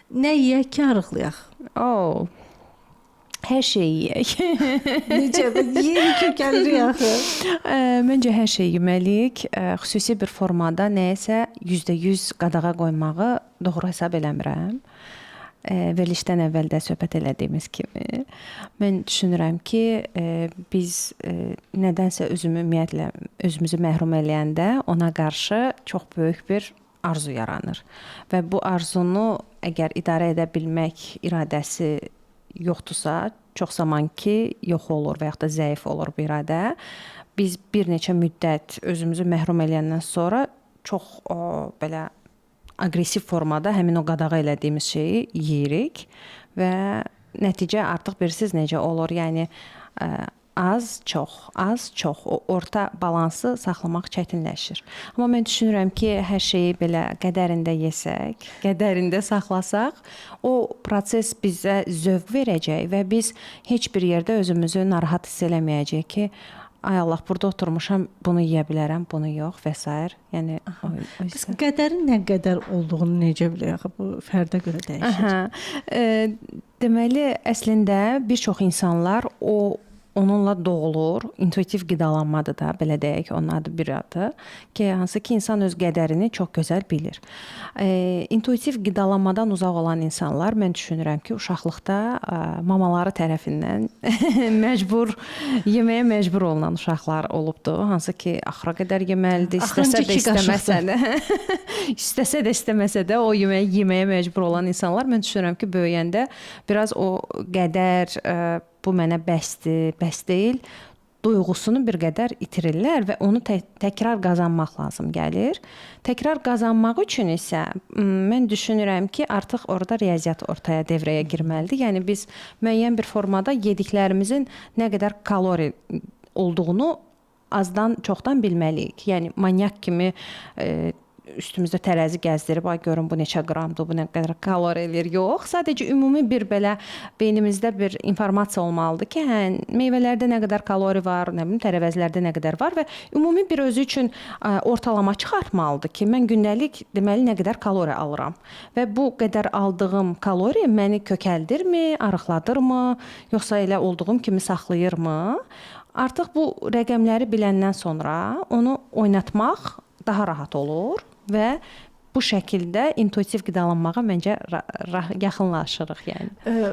Nə yeyək ki, arıqlayaq? Oo. Hər şeyi yeyək. Necə? Yeyirik ki, gəlirik axı. Məncə hər şey yeməliyik. Xüsusi bir formada nəyisə %100 qadağa qoymağı doğru hesab eləmirəm. Verilişdən əvvəl də söhbət elədiyimiz kimi mən düşünürəm ki, biz nədənsə özümüzü məhrum eləyəndə ona qarşı çox böyük bir arzu yaranır və bu arzunu əgər idarə edə bilmək iradəsi yoxdursa, çox zaman ki yox olur və yaxud da zəif olur bu iradə. Biz bir neçə müddət özümüzü məhrum eləyəndən sonra çox belə aqressiv formada həmin o qadağa elədiyimiz şeyi yeyirik və nəticə artıq bilirsiniz necə olur. Yəni az, çox o orta balansı saxlamaq çətinləşir. Amma mən düşünürəm ki, hər şeyi belə qədərində yesək, qədərində saxlasaq, o proses bizə zövq verəcək və biz heç bir yerdə özümüzü narahat hiss eləməyəcəyik ki, ay Allah, burada oturmuşam, bunu yeyə bilərəm, bunu yox və s. Yəni Biz qədərin nə qədər olduğunu necə bilək? Bu fərdə görə dəyişir. Deməli, əslində bir çox insanlar onunla doğulur. İntuitiv qidalanmadır da, belə deyək, onun adı bir adı ki, hansı ki insan öz qədərini çox gözəl bilir. İntuitiv qidalanmadan uzaq olan insanlar mən düşünürəm ki, uşaqlıqda mamaları tərəfindən yeməyə məcbur olunan uşaqlar olubdu. Hansı ki, axıra qədər yeməlidir, istəsə də istəməsə də. İstəsə də istəməsə də o yeməyə məcbur olan insanlar mən düşünürəm ki, böyüyəndə biraz o qədər bu mənə bəsdir, bəs deyil, duyğusunu bir qədər itirirlər və onu təkrar qazanmaq lazım gəlir. Təkrar qazanmaq üçün isə mən düşünürəm ki, artıq orada riyaziyyat ortaya devrəyə girməlidir. Yəni biz müəyyən bir formada yediklərimizin nə qədər kalori olduğunu azdan çoxdan bilməliyik. Yəni manyak kimi üstümüzdə tərəzi gəzdirib, ay görün bu neçə qramdır, bu nə qədər kalori eləyir. Yox, sadəcə ümumi bir belə beynimizdə bir informasiya olmalıdır ki, meyvələrdə nə qədər kalori var, nə bilim, tərəvəzlərdə nə qədər var və ümumi bir özü üçün ortalama çıxartmalıdır ki, mən gündəlik deməli nə qədər kalori alıram və bu qədər aldığım kalori məni kökəldirmi, arıqladırmı, yoxsa elə olduğum kimi saxlayırmı? Artıq bu rəqəmləri biləndən sonra onu oynatmaq daha rahat olur və bu şəkildə intuitiv qidalanmağa məncə yaxınlaşırıq, yəni.